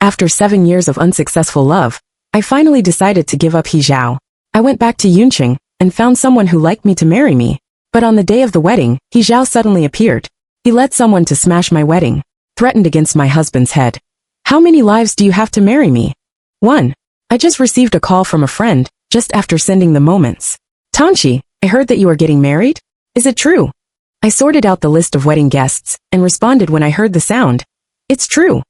After 7 years of unsuccessful love, I finally decided to give up He Zhao. I went back to Yuncheng and found someone who liked me to marry me. But on the day of the wedding, He Zhao suddenly appeared. He led someone to smash my wedding, threatened against my husband's head. How many lives do you have to marry me? 1. I just received a call from a friend, just after sending the moments. Tanchi, I heard that you are getting married? Is it true? I sorted out the list of wedding guests, and responded when I heard the sound. It's true.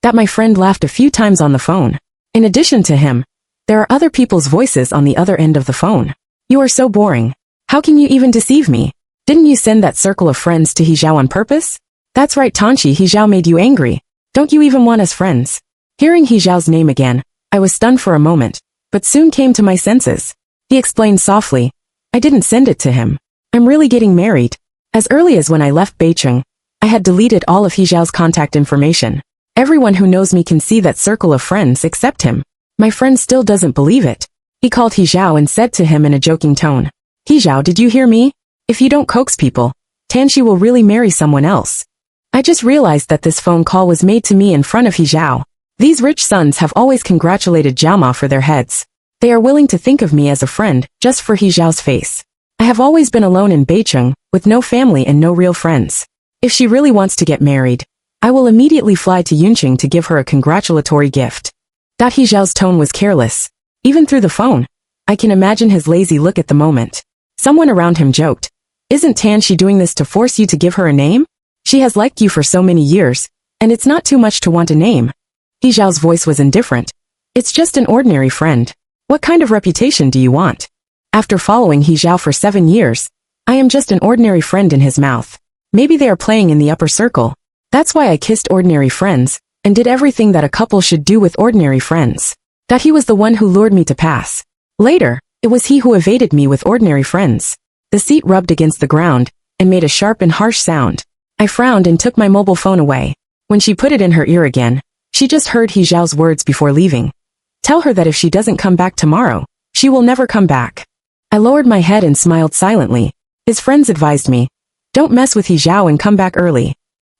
That my friend laughed a few times on the phone. In addition to him, there are other people's voices on the other end of the phone. You are so boring. How can you even deceive me? Didn't you send that circle of friends to He Zhao on purpose? That's right, Tanchi, He Zhao made you angry. Don't you even want us friends? Hearing He Zhao's name again, I was stunned for a moment, but soon came to my senses. He explained softly, I didn't send it to him. I'm really getting married. As early as when I left Beicheng, I had deleted all of He Zhao's contact information. Everyone who knows me can see that circle of friends except him. My friend still doesn't believe it. He called He Zhao and said to him in a joking tone, He Zhao, did you hear me? If you don't coax people, Tanchi will really marry someone else. I just realized that this phone call was made to me in front of He Zhao. These rich sons have always congratulated Jiama for their heads. They are willing to think of me as a friend just for He Zhao's face. I have always been alone in Beicheng, with no family and no real friends. If she really wants to get married, I will immediately fly to Yuncheng to give her a congratulatory gift. He Zhao's tone was careless. Even through the phone, I can imagine his lazy look at the moment. Someone around him joked, Isn't Tanchi doing this to force you to give her a name? She has liked you for so many years, and it's not too much to want a name. He Zhao's voice was indifferent. It's just an ordinary friend. What kind of reputation do you want? After following He Zhao for 7 years, I am just an ordinary friend in his mouth. Maybe they are playing in the upper circle. That's why I kissed ordinary friends, and did everything that a couple should do with ordinary friends. That he was the one who lured me to pass. Later, it was he who evaded me with ordinary friends. The seat rubbed against the ground, and made a sharp and harsh sound. I frowned and took my mobile phone away. When she put it in her ear again, she just heard He Zhao's words before leaving. Tell her that if she doesn't come back tomorrow, she will never come back. I lowered my head and smiled silently. His friends advised me, don't mess with He Zhao and come back early.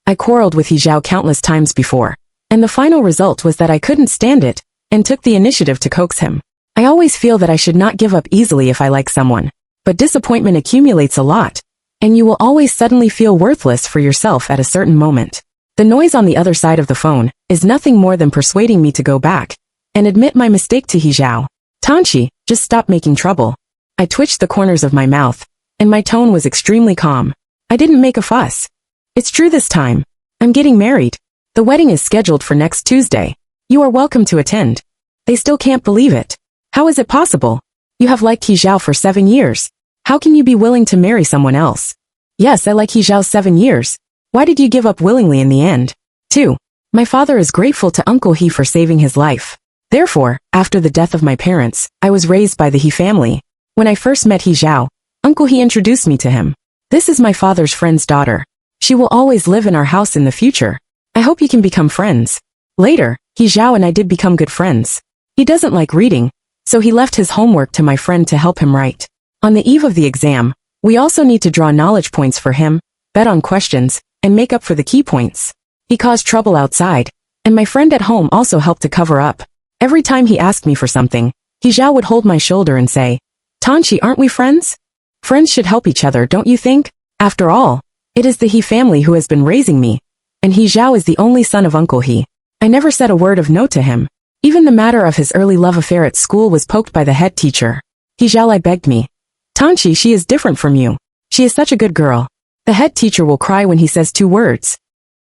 I quarreled with He Zhao countless times before, and the final result was that I couldn't stand it, and took the initiative to coax him. I always feel that I should not give up easily if I like someone, but disappointment accumulates a lot, and you will always suddenly feel worthless for yourself at a certain moment. The noise on the other side of the phone is nothing more than persuading me to go back and admit my mistake to He Zhao. Tanchi, just stop making trouble. I twitched the corners of my mouth, and my tone was extremely calm. I didn't make a fuss. It's true this time. I'm getting married. The wedding is scheduled for next Tuesday. You are welcome to attend. They still can't believe it. How is it possible? You have liked He Zhao for 7 years. How can you be willing to marry someone else? Yes, I like He Zhao 7 years. Why did you give up willingly in the end? 2. My father is grateful to Uncle He for saving his life. Therefore, after the death of my parents, I was raised by the He family. When I first met He Zhao, Uncle He introduced me to him. This is my father's friend's daughter. She will always live in our house in the future. I hope you can become friends. Later, He Zhao and I did become good friends. He doesn't like reading, so he left his homework to my friend to help him write. On the eve of the exam, we also need to draw knowledge points for him, bet on questions, and make up for the key points. He caused trouble outside, and my friend at home also helped to cover up. Every time he asked me for something, He Zhao would hold my shoulder and say, Tanchi, aren't we friends? Friends should help each other, don't you think? After all, it is the He family who has been raising me, and He Zhao is the only son of Uncle He. I never said a word of no to him. Even the matter of his early love affair at school was poked by the head teacher. He Zhao begged me, Tanchi, she is different from you. She is such a good girl. The head teacher will cry when he says 2 words.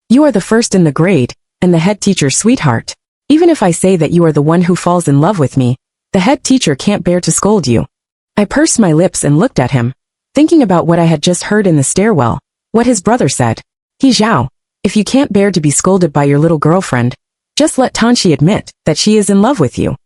You are the first in the grade, and the head teacher's sweetheart. Even if I say that you are the one who falls in love with me, the head teacher can't bear to scold you. I pursed my lips and looked at him, thinking about what I had just heard in the stairwell, what his brother said. He Zhao, if you can't bear to be scolded by your little girlfriend, just let Tanchi admit that she is in love with you.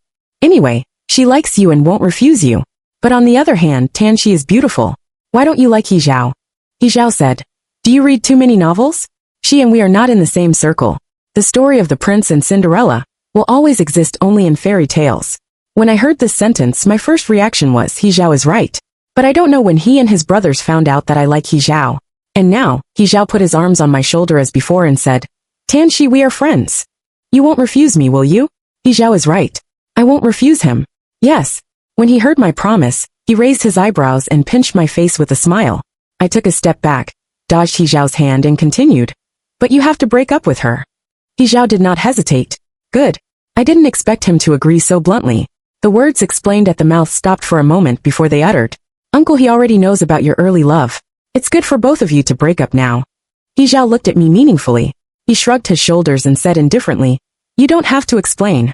Anyway, she likes you and won't refuse you. But on the other hand, Tanchi is beautiful. Why don't you like He Zhao? He Zhao said, do you read too many novels? She and we are not in the same circle. The story of the prince and Cinderella will always exist only in fairy tales. When I heard this sentence, my first reaction was, He Zhao is right. But I don't know when he and his brothers found out that I like He Zhao. And now, He Zhao put his arms on my shoulder as before and said, Tanchi, we are friends. You won't refuse me, will you? He Zhao is right. I won't refuse him. Yes. When he heard my promise, he raised his eyebrows and pinched my face with a smile. I took a step back, dodged He Zhao's hand and continued. But you have to break up with her. He Zhao did not hesitate. Good. I didn't expect him to agree so bluntly. The words explained at the mouth stopped for a moment before they uttered. Uncle, he already knows about your early love. It's good for both of you to break up now. He Zhao looked at me meaningfully. He shrugged his shoulders and said indifferently, you don't have to explain.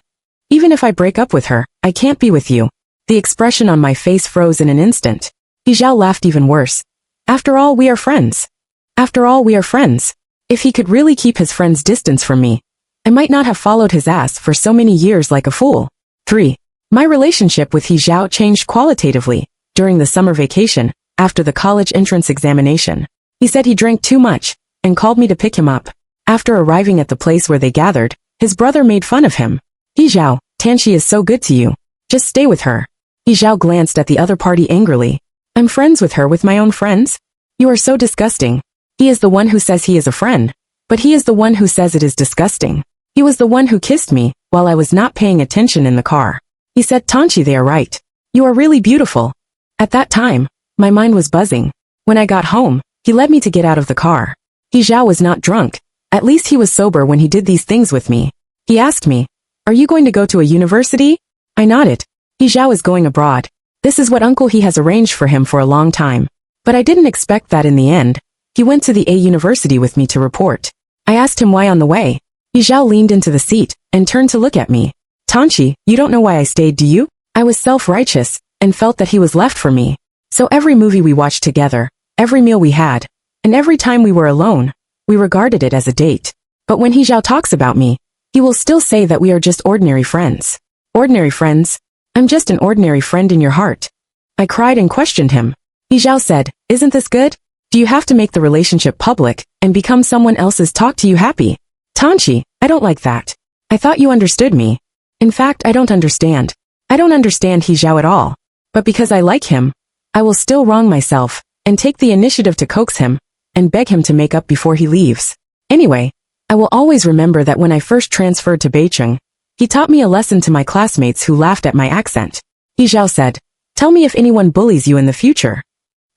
Even if I break up with her, I can't be with you. The expression on my face froze in an instant. He Zhao laughed even worse. After all, we are friends. After all, we are friends. If he could really keep his friend's distance from me, I might not have followed his ass for so many years like a fool. 3. My relationship with He Zhao changed qualitatively during the summer vacation, after the college entrance examination. He said he drank too much and called me to pick him up. After arriving at the place where they gathered, his brother made fun of him. He Zhao, Tanshi is so good to you. Just stay with her. He Zhao glanced at the other party angrily. I'm friends with her with my own friends? You are so disgusting. He is the one who says he is a friend, but he is the one who says it is disgusting. He was the one who kissed me while I was not paying attention in the car. He said, Tanshi, they are right. You are really beautiful. At that time, my mind was buzzing. When I got home, he led me to get out of the car. He Zhao was not drunk. At least he was sober when he did these things with me. He asked me, are you going to go to a university? I nodded. He Zhao is going abroad. This is what Uncle He has arranged for him for a long time. But I didn't expect that in the end. He went to the A university with me to report. I asked him why on the way. He Zhao leaned into the seat and turned to look at me. Tanshi, you don't know why I stayed, do you? I was self-righteous and felt that he was left for me. So every movie we watched together, every meal we had, and every time we were alone, we regarded it as a date. But when He Zhao talks about me, he will still say that we are just ordinary friends. Ordinary friends? I'm just an ordinary friend in your heart. I cried and questioned him. He Zhao said, isn't this good? Do you have to make the relationship public and become someone else's talk to you happy? Tanshi, I don't like that. I thought you understood me. In fact, I don't understand. I don't understand He Zhao at all. But because I like him, I will still wrong myself and take the initiative to coax him and beg him to make up before he leaves. Anyway, I will always remember that when I first transferred to Beijing, he taught me a lesson to my classmates who laughed at my accent. He Zhao said, tell me if anyone bullies you in the future.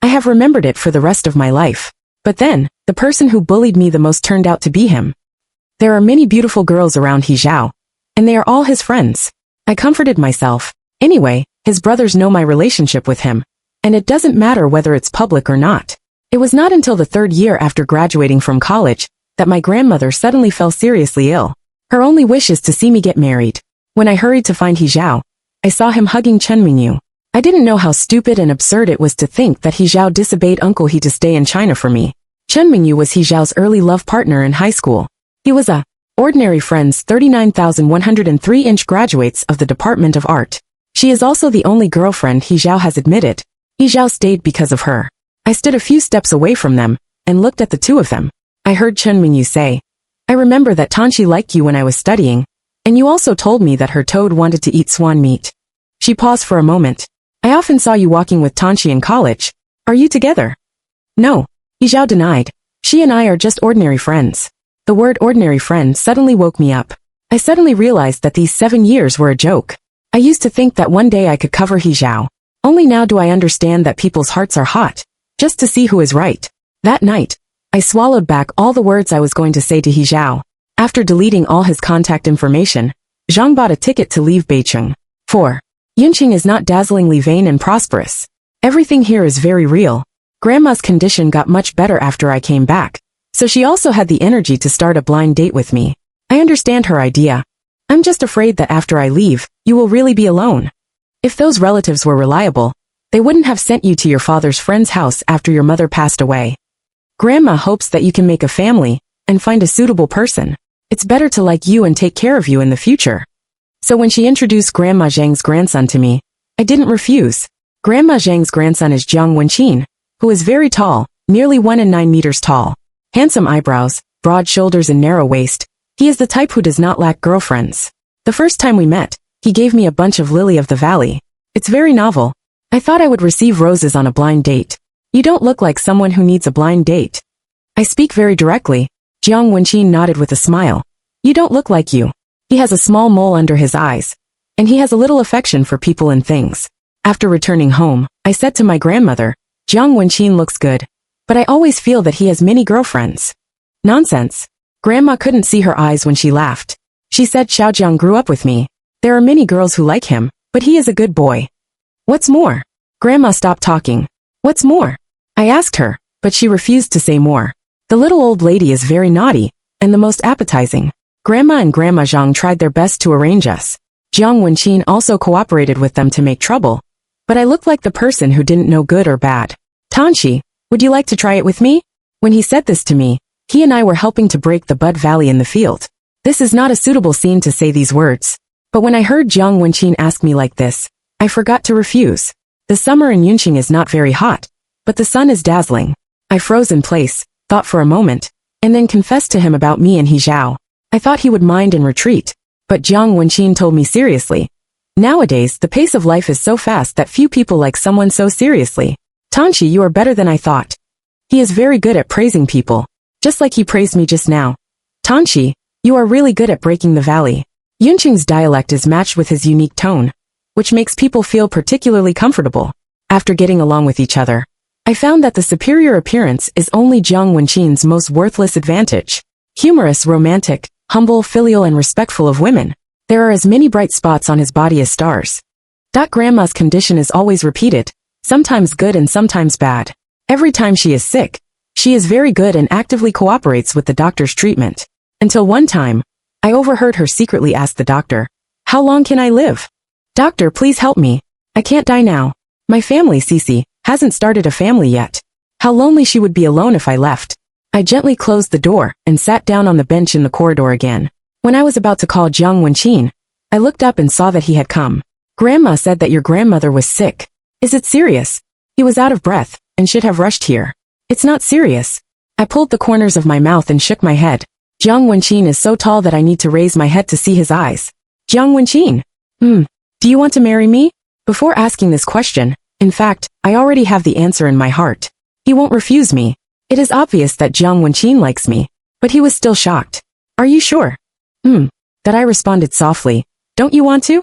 I have remembered it for the rest of my life. But then, the person who bullied me the most turned out to be him. There are many beautiful girls around He Zhao, and they are all his friends. I comforted myself. Anyway, his brothers know my relationship with him, and it doesn't matter whether it's public or not. It was not until the 3rd year after graduating from college that my grandmother suddenly fell seriously ill. Her only wish is to see me get married. When I hurried to find He Zhao, I saw him hugging Chen Mingyu. I didn't know how stupid and absurd it was to think that He Zhao disobeyed Uncle He to stay in China for me. Chen Mingyu was He Zhao's early love partner in high school. He was a ordinary friends 39,103-inch graduates of the Department of Art. She is also the only girlfriend He Zhao has admitted. He Zhao stayed because of her. I stood a few steps away from them and looked at the two of them. I heard Chen Mingyu say, I remember that Tanshi liked you when I was studying, and you also told me that her toad wanted to eat swan meat. She paused for a moment. I often saw you walking with Tanshi in college. Are you together? No. He Zhao denied. She and I are just ordinary friends. The word ordinary friend suddenly woke me up. I suddenly realized that these 7 years were a joke. I used to think that one day I could cover He Zhao. Only now do I understand that people's hearts are hot, just to see who is right. That night, I swallowed back all the words I was going to say to He Zhao. After deleting all his contact information, Zhang bought a ticket to leave Beijing. 4. Yuncheng is not dazzlingly vain and prosperous. Everything here is very real. Grandma's condition got much better after I came back, so she also had the energy to start a blind date with me. I understand her idea. I'm just afraid that after I leave, you will really be alone. If those relatives were reliable, they wouldn't have sent you to your father's friend's house after your mother passed away. Grandma hopes that you can make a family and find a suitable person. It's better to like you and take care of you in the future. So when she introduced Grandma Zhang's grandson to me, I didn't refuse. Grandma Zhang's grandson is Jiang Wenqin, who is very tall, nearly 1.9 meters tall. Handsome eyebrows, broad shoulders and narrow waist. He is the type who does not lack girlfriends. The first time we met, he gave me a bunch of lily of the valley. It's very novel. I thought I would receive roses on a blind date. You don't look like someone who needs a blind date. I speak very directly. Jiang Wenqin nodded with a smile. You don't look like you. He has a small mole under his eyes, and he has a little affection for people and things. After returning home, I said to my grandmother, Jiang Wenqin looks good, but I always feel that he has many girlfriends. Nonsense. Grandma couldn't see her eyes when she laughed. She said Xiaojiang grew up with me. There are many girls who like him, but he is a good boy. What's more? Grandma stopped talking. What's more? I asked her, but she refused to say more. The little old lady is very naughty, and the most appetizing. Grandma and Grandma Zhang tried their best to arrange us. Jiang Wenqin also cooperated with them to make trouble, but I looked like the person who didn't know good or bad. Tanshi, would you like to try it with me? When he said this to me, he and I were helping to break the bud valley in the field. This is not a suitable scene to say these words. But when I heard Jiang Wenqin ask me like this, I forgot to refuse. The summer in Yuncheng is not very hot, but the sun is dazzling. I froze in place, thought for a moment, and then confessed to him about me and He Zhao. I thought he would mind and retreat, but Jiang Wenqin told me seriously. Nowadays, the pace of life is so fast that few people like someone so seriously. Tanshi, you are better than I thought. He is very good at praising people, just like he praised me just now. Tanshi, you are really good at breaking the valley. Yuncheng's dialect is matched with his unique tone, which makes people feel particularly comfortable. After getting along with each other, I found that the superior appearance is only Jiang Wenqin's most worthless advantage. Humorous, romantic, humble, filial and respectful of women. There are as many bright spots on his body as stars. Grandma's condition is always repeated, sometimes good and sometimes bad. Every time she is sick, she is very good and actively cooperates with the doctor's treatment. Until one time, I overheard her secretly ask the doctor, "How long can I live? Doctor, please help me. I can't die now. My family, Cici, hasn't started a family yet. How lonely she would be alone if I left." I gently closed the door and sat down on the bench in the corridor again. When I was about to call Jiang Wenqin, I looked up and saw that he had come. Grandma said that your grandmother was sick. Is it serious? He was out of breath and should have rushed here. It's not serious. I pulled the corners of my mouth and shook my head. Jiang Wenqin is so tall that I need to raise my head to see his eyes. Jiang Wenqin. Do you want to marry me? Before asking this question, in fact, I already have the answer in my heart. He won't refuse me. It is obvious that Jiang Wenqin likes me, but he was still shocked. Are you sure? That I responded softly. Don't you want to?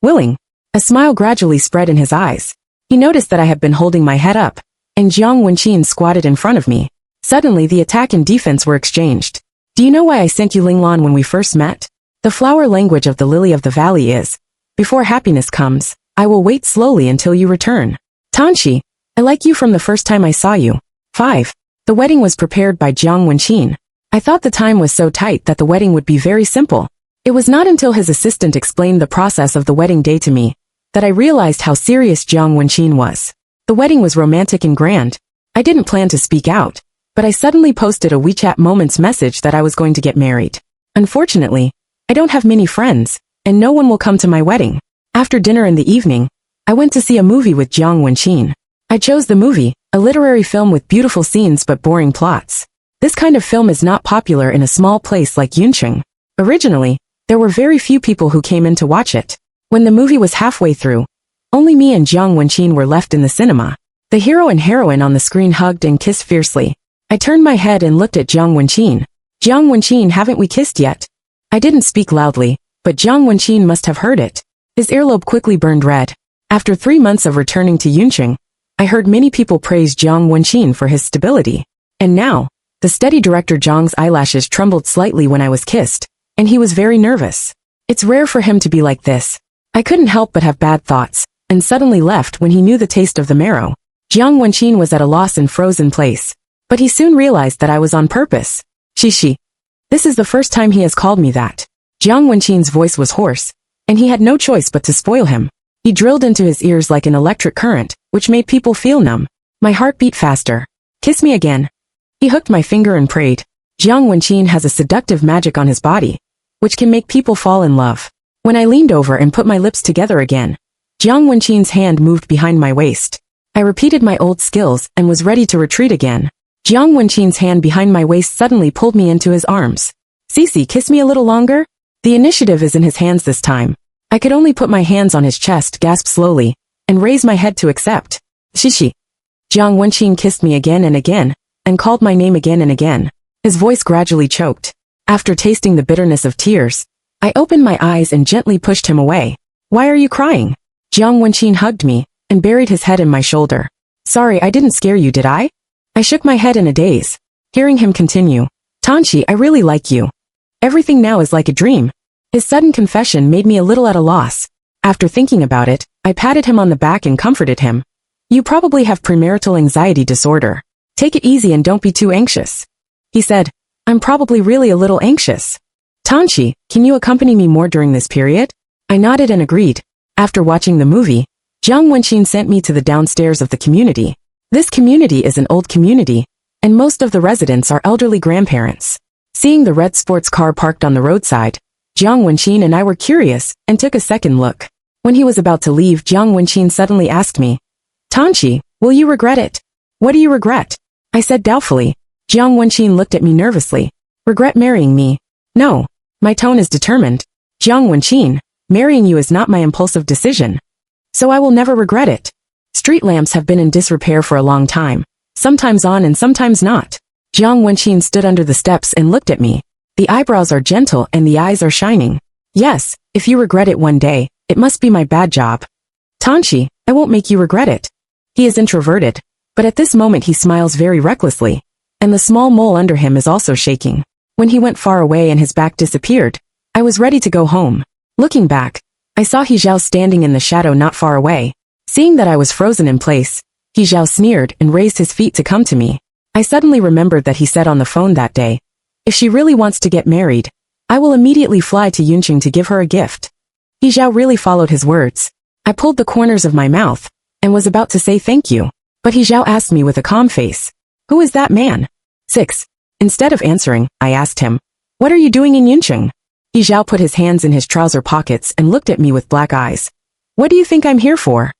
Willing. A smile gradually spread in his eyes. He noticed that I had been holding my head up, and Jiang Wenqin squatted in front of me. Suddenly the attack and defense were exchanged. Do you know why I sent you Linglan when we first met? The flower language of the lily of the valley is, before happiness comes, I will wait slowly until you return. Tanshi, I like you from the first time I saw you. 5. The wedding was prepared by Jiang Wenqin. I thought the time was so tight that the wedding would be very simple. It was not until his assistant explained the process of the wedding day to me that I realized how serious Jiang Wenqin was. The wedding was romantic and grand. I didn't plan to speak out, but I suddenly posted a WeChat Moments message that I was going to get married. Unfortunately, I don't have many friends, and no one will come to my wedding. After dinner in the evening, I went to see a movie with Jiang Wenqin. I chose the movie, a literary film with beautiful scenes but boring plots. This kind of film is not popular in a small place like Yuncheng. Originally, there were very few people who came in to watch it. When the movie was halfway through, only me and Jiang Wenqin were left in the cinema. The hero and heroine on the screen hugged and kissed fiercely. I turned my head and looked at Jiang Wenqin. Jiang Wenqin, haven't we kissed yet? I didn't speak loudly, but Jiang Wenqin must have heard it. His earlobe quickly burned red. After 3 months of returning to Yuncheng, I heard many people praise Jiang Wenqin for his stability. And now, the steady director Jiang's eyelashes trembled slightly when I was kissed, and he was very nervous. It's rare for him to be like this. I couldn't help but have bad thoughts, and suddenly left when he knew the taste of the marrow. Jiang Wenqin was at a loss and froze in place. But he soon realized that I was on purpose. Shishi. This is the first time he has called me that. Jiang Wenqin's voice was hoarse, and he had no choice but to spoil him. He drilled into his ears like an electric current, which made people feel numb. My heart beat faster. Kiss me again. He hooked my finger and prayed. Jiang Wenqin has a seductive magic on his body, which can make people fall in love. When I leaned over and put my lips together again, Jiang Wenqin's hand moved behind my waist. I repeated my old skills and was ready to retreat again. Jiang Wenqin's hand behind my waist suddenly pulled me into his arms. Cici, kiss me a little longer? The initiative is in his hands this time. I could only put my hands on his chest, gasp slowly, and raise my head to accept. Shishi. Jiang Wenqin kissed me again and again, and called my name again and again. His voice gradually choked. After tasting the bitterness of tears, I opened my eyes and gently pushed him away. Why are you crying? Jiang Wenqin hugged me and buried his head in my shoulder. Sorry, I didn't scare you, did I? I shook my head in a daze. Hearing him continue, Tanchi, I really like you. Everything now is like a dream. His sudden confession made me a little at a loss. After thinking about it, I patted him on the back and comforted him. You probably have premarital anxiety disorder. Take it easy and don't be too anxious. He said, I'm probably really a little anxious. Tanchi, can you accompany me more during this period? I nodded and agreed. After watching the movie, Jiang Wenqin sent me to the downstairs of the community. This community is an old community, and most of the residents are elderly grandparents. Seeing the red sports car parked on the roadside, Jiang Wenqin and I were curious and took a second look. When he was about to leave, Jiang Wenqin suddenly asked me, Tanchi, will you regret it? What do you regret? I said doubtfully. Jiang Wenqin looked at me nervously. Regret marrying me? No. My tone is determined. Jiang Wenqin, marrying you is not my impulsive decision. So I will never regret it. Street lamps have been in disrepair for a long time, sometimes on and sometimes not. Jiang Wenqin stood under the steps and looked at me. The eyebrows are gentle and the eyes are shining. Yes, if you regret it one day, it must be my bad job. Tanchi, I won't make you regret it. He is introverted, but at this moment he smiles very recklessly, and the small mole under him is also shaking. When he went far away and his back disappeared, I was ready to go home. Looking back, I saw He Zhao standing in the shadow not far away. Seeing that I was frozen in place, He Zhao sneered and raised his feet to come to me. I suddenly remembered that he said on the phone that day, if she really wants to get married, I will immediately fly to Yuncheng to give her a gift. He Zhao really followed his words. I pulled the corners of my mouth and was about to say thank you, but He Zhao asked me with a calm face, who is that man? 6. Instead of answering, I asked him, what are you doing in Yuncheng? He Zhao put his hands in his trouser pockets and looked at me with black eyes. What do you think I'm here for?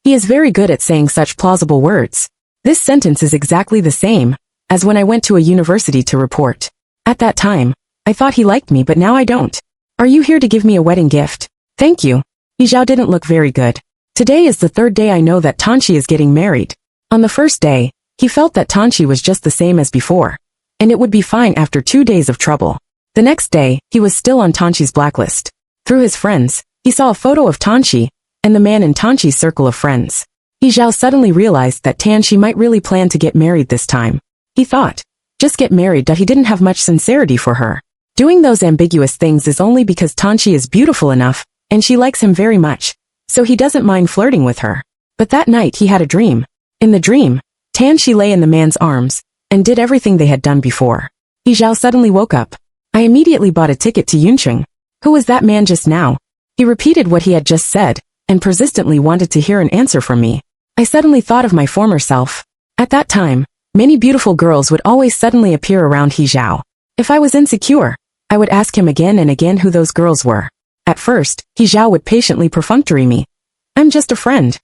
He is very good at saying such plausible words. This sentence is exactly the same as when I went to a university to report. At that time, I thought he liked me, but now I don't. Are you here to give me a wedding gift? Thank you. He Zhao didn't look very good. Today is the third day I know that Tanchi is getting married. On the first day, he felt that Tanchi was just the same as before, and it would be fine after 2 days of trouble. The next day, he was still on Tanchi's blacklist. Through his friends, he saw a photo of Tanchi and the man in Tanchi's circle of friends. He Zhao suddenly realized that Tanchi might really plan to get married this time. He thought, just get married, that he didn't have much sincerity for her. Doing those ambiguous things is only because Tanchi is beautiful enough, and she likes him very much, so he doesn't mind flirting with her. But that night he had a dream. In the dream, Tanchi lay in the man's arms and did everything they had done before. He Zhao suddenly woke up. I immediately bought a ticket to Yuncheng. Who was that man just now? He repeated what he had just said and persistently wanted to hear an answer from me. I suddenly thought of my former self. At that time, many beautiful girls would always suddenly appear around He Zhao. If I was insecure, I would ask him again and again who those girls were. At first, He Zhao would patiently perfunctory me. I'm just a friend.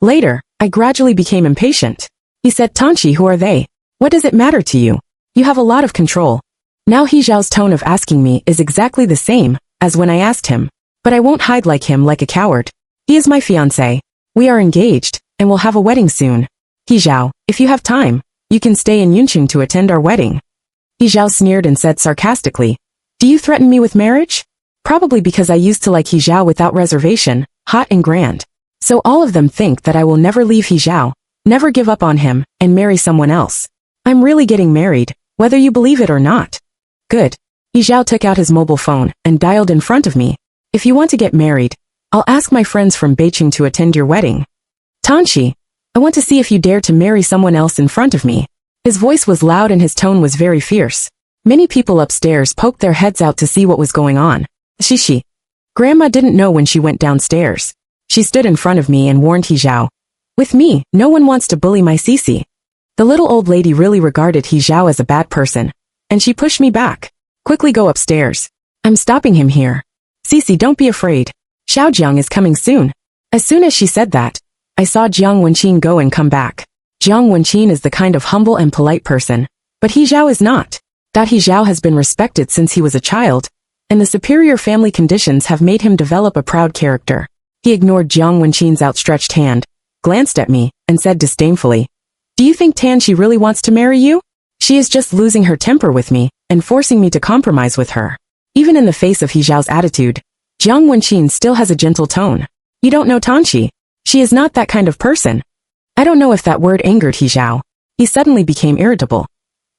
Later, I gradually became impatient. He said, Tanchi, who are they? What does it matter to you? You have a lot of control. Now He Zhao's tone of asking me is exactly the same as when I asked him. But I won't hide like him like a coward. He is my fiancé. We are engaged, and will have a wedding soon. He Zhao, if you have time, you can stay in Yuncheng to attend our wedding. He Zhao sneered and said sarcastically, do you threaten me with marriage? Probably because I used to like He Zhao without reservation, hot and grand. So all of them think that I will never leave He Zhao, never give up on him, and marry someone else. I'm really getting married, whether you believe it or not. Good. He Zhao took out his mobile phone and dialed in front of me. If you want to get married, I'll ask my friends from Beijing to attend your wedding. Tanchi, I want to see if you dare to marry someone else in front of me. His voice was loud and his tone was very fierce. Many people upstairs poked their heads out to see what was going on. Shishi. Grandma didn't know when she went downstairs. She stood in front of me and warned He Zhao. With me, no one wants to bully my Sisi. The little old lady really regarded He Zhao as a bad person, and she pushed me back. Quickly go upstairs. I'm stopping him here. Sisi, don't be afraid. Xiaojiang is coming soon. As soon as she said that, I saw Jiang Wenqin go and come back. Jiang Wenqin is the kind of humble and polite person, but He Zhao is not. That He Zhao has been respected since he was a child, and the superior family conditions have made him develop a proud character. He ignored Jiang Wenqin's outstretched hand, glanced at me, and said disdainfully, do you think Tanchi really wants to marry you? She is just losing her temper with me, and forcing me to compromise with her. Even in the face of He Zhao's attitude, Jiang Wenqin still has a gentle tone. You don't know Tanchi. She is not that kind of person. I don't know if that word angered He Zhao. He suddenly became irritable.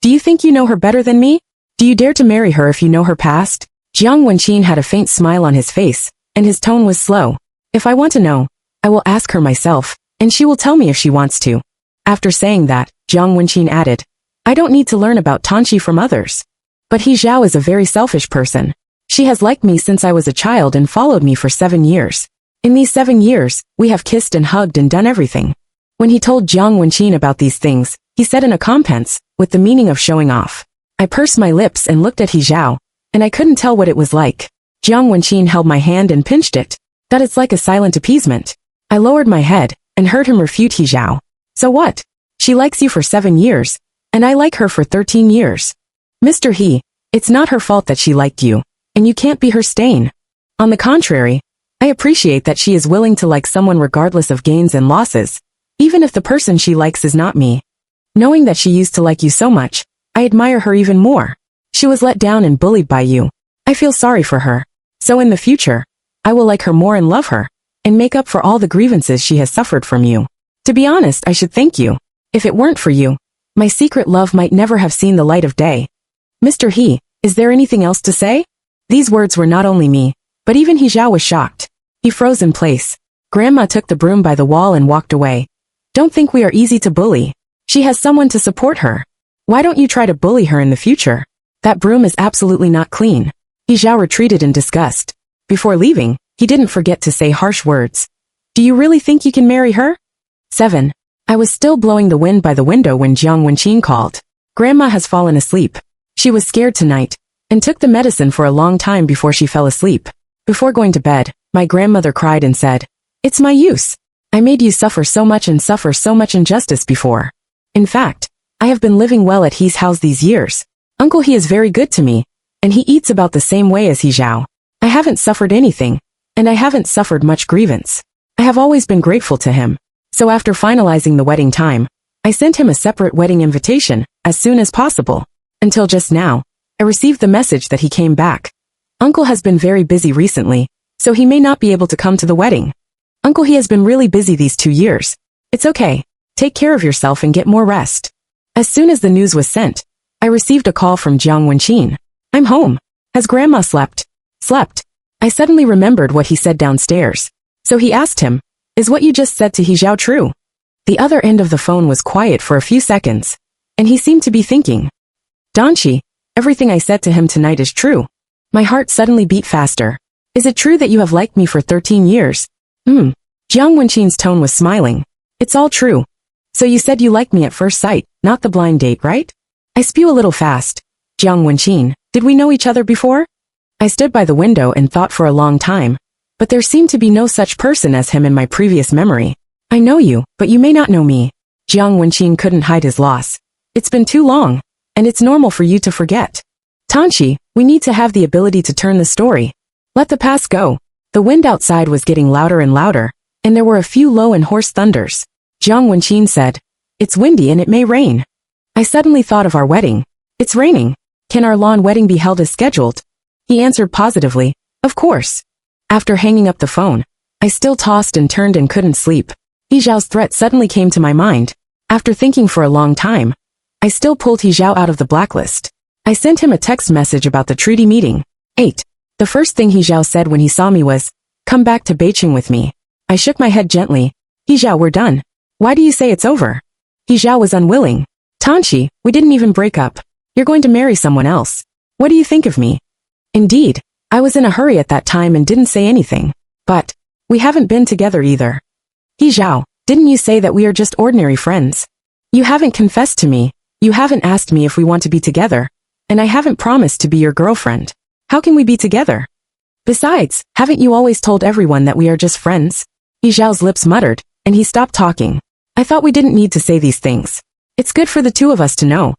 Do you think you know her better than me? Do you dare to marry her if you know her past? Jiang Wenqin had a faint smile on his face, and his tone was slow. If I want to know, I will ask her myself, and she will tell me if she wants to. After saying that, Jiang Wenqin added, I don't need to learn about Tanchi from others. But He Zhao is a very selfish person. She has liked me since I was a child and followed me for 7 years. In these 7 years, we have kissed and hugged and done everything. When he told Jiang Wenqin about these things, he said in a compense, with the meaning of showing off. I pursed my lips and looked at He Zhao, and I couldn't tell what it was like. Jiang Wenqin held my hand and pinched it. That it's like a silent appeasement. I lowered my head, and heard him refute He Zhao. So what? She likes you for 7 years, and I like her for 13 years. Mr. He, it's not her fault that she liked you, and you can't be her stain. On the contrary, I appreciate that she is willing to like someone regardless of gains and losses, even if the person she likes is not me. Knowing that she used to like you so much, I admire her even more. She was let down and bullied by you. I feel sorry for her. So in the future, I will like her more and love her, and make up for all the grievances she has suffered from you. To be honest, I should thank you. If it weren't for you, my secret love might never have seen the light of day. Mr. He, is there anything else to say? These words were not only me, but even He Zhao was shocked. He froze in place. Grandma took the broom by the wall and walked away. Don't think we are easy to bully. She has someone to support her. Why don't you try to bully her in the future? That broom is absolutely not clean. He Zhao retreated in disgust. Before leaving, he didn't forget to say harsh words. Do you really think you can marry her? 7. I was still blowing the wind by the window when Jiang Wenqin called. Grandma has fallen asleep. She was scared tonight, and took the medicine for a long time before she fell asleep. Before going to bed, my grandmother cried and said, It's my use. I made you suffer so much and suffer so much injustice before. In fact, I have been living well at He's house these years. Uncle He is very good to me, and he eats about the same way as He Zhao. I haven't suffered anything, and I haven't suffered much grievance. I have always been grateful to him. So after finalizing the wedding time, I sent him a separate wedding invitation, as soon as possible. Until just now, I received the message that he came back. Uncle has been very busy recently, so he may not be able to come to the wedding. Uncle He has been really busy these 2 years. It's okay. Take care of yourself and get more rest. As soon as the news was sent, I received a call from Jiang Wenqin. I'm home. Has Grandma slept? Slept. I suddenly remembered what he said downstairs. So he asked him, Is what you just said to He Zhao true? The other end of the phone was quiet for a few seconds, and he seemed to be thinking. Danchi, everything I said to him tonight is true. My heart suddenly beat faster. Is it true that you have liked me for 13 years? Jiang Wenqin's tone was smiling. It's all true. So you said you liked me at first sight, not the blind date, right? I spew a little fast. Jiang Wenqin, did we know each other before? I stood by the window and thought for a long time, but there seemed to be no such person as him in my previous memory. I know you, but you may not know me. Jiang Wenqin couldn't hide his loss. It's been too long, and it's normal for you to forget. Tanchi, we need to have the ability to turn the story. Let the past go. The wind outside was getting louder and louder, and there were a few low and hoarse thunders. Jiang Wenqin said, It's windy and it may rain. I suddenly thought of our wedding. It's raining. Can our lawn wedding be held as scheduled? He answered positively, Of course. After hanging up the phone, I still tossed and turned and couldn't sleep. He Zhao's threat suddenly came to my mind. After thinking for a long time, I still pulled He Zhao out of the blacklist. I sent him a text message about the treaty meeting. 8. The first thing He Zhao said when he saw me was, Come back to Beijing with me. I shook my head gently. He Zhao, we're done. Why do you say it's over? He Zhao was unwilling. Tanchi, we didn't even break up. You're going to marry someone else. What do you think of me? Indeed, I was in a hurry at that time and didn't say anything. But, we haven't been together either. He Zhao, didn't you say that we are just ordinary friends? You haven't confessed to me. You haven't asked me if we want to be together. And I haven't promised to be your girlfriend. How can we be together? Besides, haven't you always told everyone that we are just friends? He Zhao's lips muttered, and he stopped talking. I thought we didn't need to say these things. It's good for the two of us to know.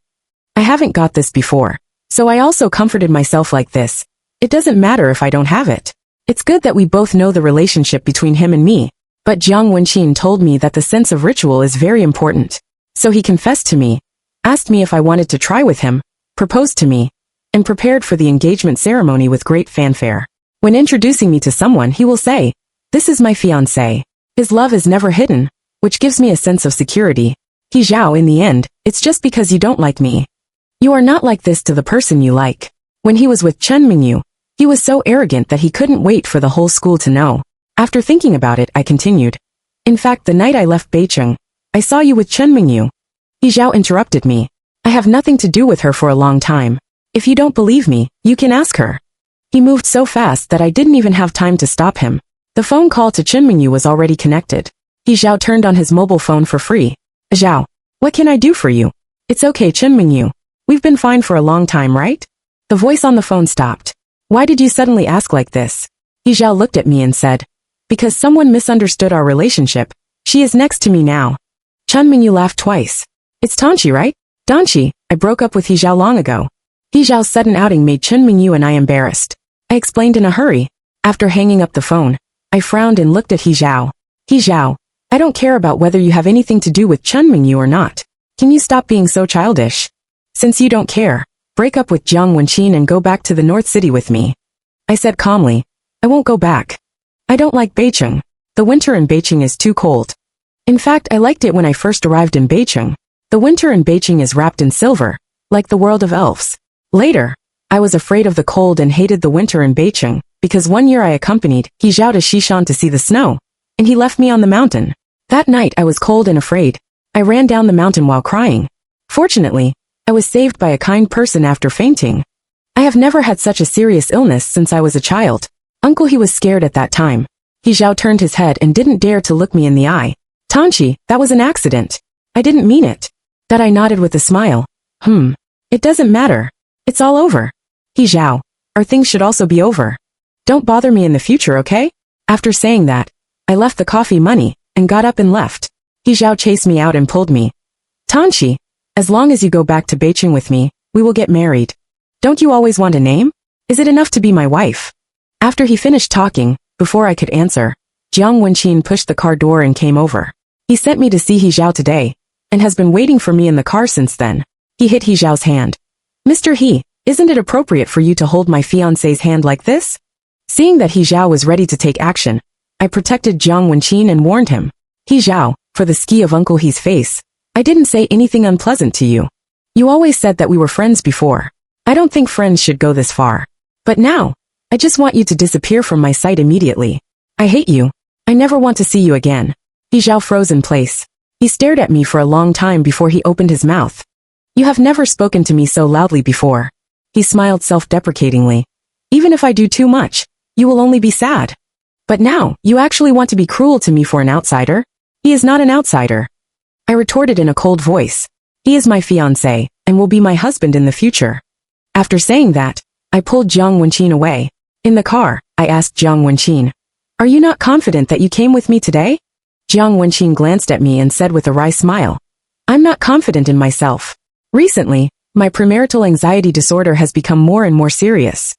I haven't got this before, so I also comforted myself like this. It doesn't matter if I don't have it. It's good that we both know the relationship between him and me. But Jiang Wenqin told me that the sense of ritual is very important. So he confessed to me, asked me if I wanted to try with him, proposed to me, and prepared for the engagement ceremony with great fanfare. When introducing me to someone, he will say, "This is my fiancé." His love is never hidden, which gives me a sense of security. He Zhao, in the end, it's just because you don't like me. You are not like this to the person you like. When he was with Chen Mingyu, he was so arrogant that he couldn't wait for the whole school to know. After thinking about it, I continued. In fact, the night I left Beicheng, I saw you with Chen Mingyu. He Zhao interrupted me. I have nothing to do with her for a long time. If you don't believe me, you can ask her. He moved so fast that I didn't even have time to stop him. The phone call to Chen Mingyu was already connected. He Zhao turned on his mobile phone for free. Zhao, what can I do for you? It's okay, Chen Mingyu. We've been fine for a long time, right? The voice on the phone stopped. Why did you suddenly ask like this? He Zhao looked at me and said, because someone misunderstood our relationship. She is next to me now. Chen Mingyu laughed twice. It's Tanchi, right? Danchi, I broke up with He Zhao long ago. He Zhao's sudden outing made Chen Mingyu and I embarrassed. I explained in a hurry. After hanging up the phone, I frowned and looked at He Zhao. He Zhao, I don't care about whether you have anything to do with Chen Mingyu or not. Can you stop being so childish? Since you don't care, break up with Jiang Wenqin and go back to the North City with me. I said calmly. I won't go back. I don't like Beicheng. The winter in Beicheng is too cold. In fact, I liked it when I first arrived in Beicheng. The winter in Beicheng is wrapped in silver, like the world of elves. Later, I was afraid of the cold and hated the winter in Beicheng, because one year I accompanied He Zhao to Xishan to see the snow, and he left me on the mountain. That night I was cold and afraid. I ran down the mountain while crying. Fortunately, I was saved by a kind person after fainting. I have never had such a serious illness since I was a child. Uncle, he was scared at that time. He Zhao turned his head and didn't dare to look me in the eye. Tanchi, that was an accident. I didn't mean it. That I nodded with a smile. It doesn't matter. It's all over. He Zhao, our things should also be over. Don't bother me in the future, okay? After saying that, I left the coffee money and got up and left. He Zhao chased me out and pulled me. Tanchi, as long as you go back to Beicheng with me, we will get married. Don't you always want a name? Is it enough to be my wife? After he finished talking, before I could answer, Jiang Wenqin pushed the car door and came over. He sent me to see He Zhao today, and has been waiting for me in the car since then. He hit He Zhao's hand. Mr. He, isn't it appropriate for you to hold my fiancé's hand like this? Seeing that He Zhao was ready to take action, I protected Jiang Wenqin and warned him. He Zhao, for the ski of Uncle He's face, I didn't say anything unpleasant to you. You always said that we were friends before. I don't think friends should go this far. But now, I just want you to disappear from my sight immediately. I hate you. I never want to see you again. He Zhao froze in place. He stared at me for a long time before he opened his mouth. You have never spoken to me so loudly before. He smiled self-deprecatingly. Even if I do too much, you will only be sad. But now, you actually want to be cruel to me for an outsider? He is not an outsider. I retorted in a cold voice. He is my fiancé, and will be my husband in the future. After saying that, I pulled Jiang Wenqin away. In the car, I asked Jiang Wenqin, are you not confident that you came with me today? Jiang Wenqin glanced at me and said with a wry smile, I'm not confident in myself. Recently, my premarital anxiety disorder has become more and more serious.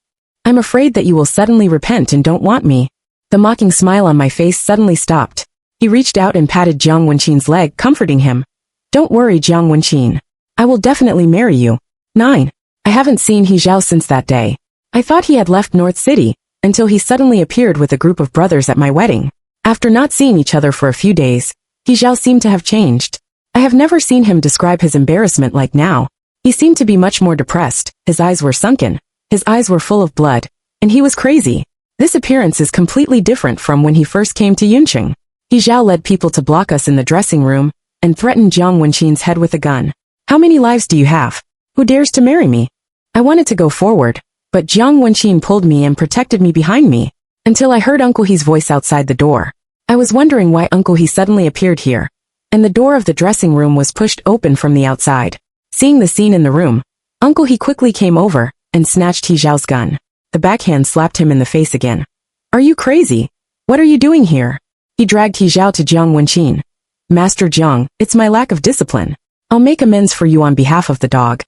I'm afraid that you will suddenly repent and don't want me. The mocking smile on my face suddenly stopped. He reached out and patted Jiang Wenqin's leg, comforting him. Don't worry, Jiang Wenqin. I will definitely marry you. 9. I haven't seen He Zhao since that day. I thought he had left North City, until he suddenly appeared with a group of brothers at my wedding. After not seeing each other for a few days, He Zhao seemed to have changed. I have never seen him describe his embarrassment like now. He seemed to be much more depressed, his eyes were sunken, his eyes were full of blood, and he was crazy. This appearance is completely different from when he first came to Yuncheng. He Zhao led people to block us in the dressing room, and threatened Jiang Wenqin's head with a gun. How many lives do you have? Who dares to marry me? I wanted to go forward, but Jiang Wenqin pulled me and protected me behind me, until I heard Uncle He's voice outside the door. I was wondering why Uncle He suddenly appeared here, and the door of the dressing room was pushed open from the outside. Seeing the scene in the room, Uncle He quickly came over, and snatched He Zhao's gun. The backhand slapped him in the face again. Are you crazy? What are you doing here? He dragged He Zhao to Jiang Wenqin. Master Jiang, it's my lack of discipline. I'll make amends for you on behalf of the dog.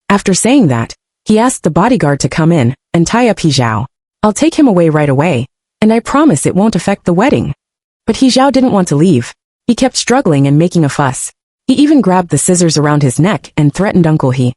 After saying that, he asked the bodyguard to come in, and tie up He Zhao. I'll take him away right away, and I promise it won't affect the wedding. But He Zhao didn't want to leave. He kept struggling and making a fuss. He even grabbed the scissors around his neck and threatened Uncle He.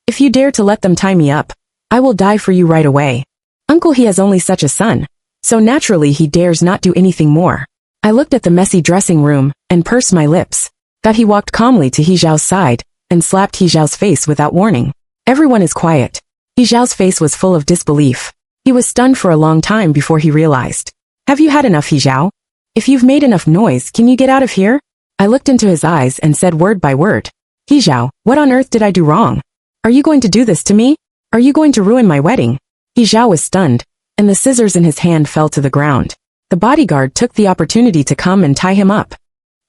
If you dare to let them tie me up, I will die for you right away. Uncle He has only such a son, so naturally he dares not do anything more. I looked at the messy dressing room, and pursed my lips. That he walked calmly to He Zhao's side, and slapped He Zhao's face without warning. Everyone is quiet. He Zhao's face was full of disbelief. He was stunned for a long time before he realized. Have you had enough, He Zhao? If you've made enough noise, can you get out of here? I looked into his eyes and said word by word. He Zhao, what on earth did I do wrong? Are you going to do this to me? Are you going to ruin my wedding? He Zhao was stunned, and the scissors in his hand fell to the ground. The bodyguard took the opportunity to come and tie him up.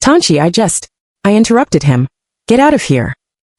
Tanchi, I interrupted him. Get out of here.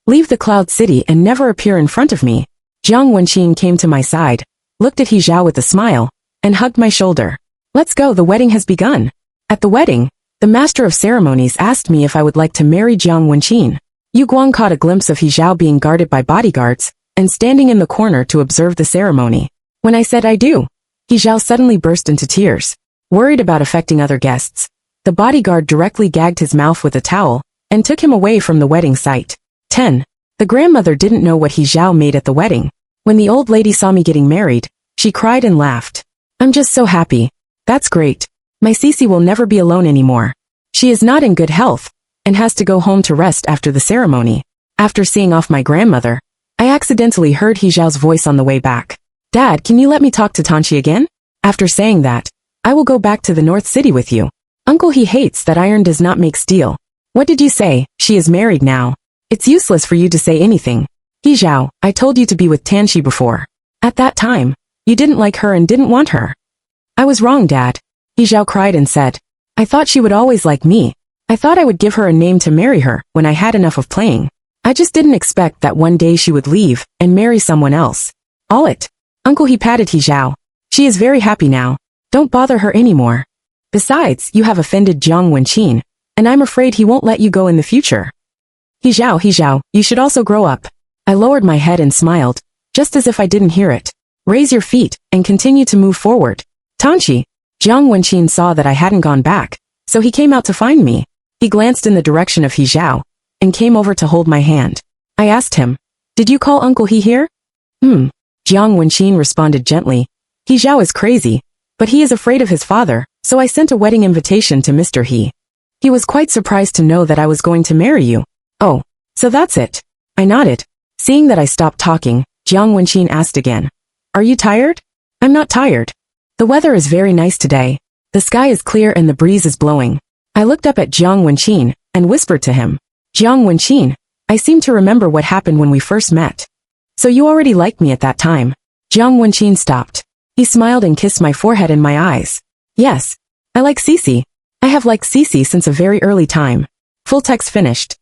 Leave the Cloud City and never appear in front of me. Jiang Wenqin came to my side, looked at He Zhao with a smile, and hugged my shoulder. Let's go, the wedding has begun. At the wedding, the master of ceremonies asked me if I would like to marry Jiang Wenqin. Yu Guang caught a glimpse of He Zhao being guarded by bodyguards, and standing in the corner to observe the ceremony. When I said I do, He Zhao suddenly burst into tears. Worried about affecting other guests, the bodyguard directly gagged his mouth with a towel, and took him away from the wedding site. 10. The grandmother didn't know what He Zhao made at the wedding. When the old lady saw me getting married, she cried and laughed. I'm just so happy. That's great. My Sisi will never be alone anymore. She is not in good health, and has to go home to rest after the ceremony. After seeing off my grandmother, I accidentally heard He Zhao's voice on the way back. Dad, can you let me talk to Tanchi again? After saying that, I will go back to the North City with you. Uncle He hates that iron does not make steel. What did you say? She is married now. It's useless for you to say anything. He Zhao, I told you to be with Tanchi before. At that time, you didn't like her and didn't want her. I was wrong, Dad. He Zhao cried and said, I thought she would always like me. I thought I would give her a name to marry her when I had enough of playing. I just didn't expect that one day she would leave and marry someone else. All it. Uncle He patted He Zhao. She is very happy now. Don't bother her anymore. Besides, you have offended Jiang Wenqin, and I'm afraid he won't let you go in the future. He Zhao, you should also grow up. I lowered my head and smiled, just as if I didn't hear it. Raise your feet, and continue to move forward. Tanchi. Jiang Wenqin saw that I hadn't gone back, so he came out to find me. He glanced in the direction of He Zhao, and came over to hold my hand. I asked him, did you call Uncle He here? Jiang Wenqin responded gently. He Zhao is crazy, but he is afraid of his father, so I sent a wedding invitation to Mr. He. He was quite surprised to know that I was going to marry you. Oh, so that's it. I nodded. Seeing that I stopped talking, Jiang Wenqin asked again. Are you tired? I'm not tired. The weather is very nice today. The sky is clear and the breeze is blowing. I looked up at Jiang Wenqin, and whispered to him. Jiang Wenqin, I seem to remember what happened when we first met. So you already liked me at that time. Jiang Wenqin stopped. He smiled and kissed my forehead and my eyes. Yes. I like Sisi. I have liked Sisi since a very early time. Full text finished.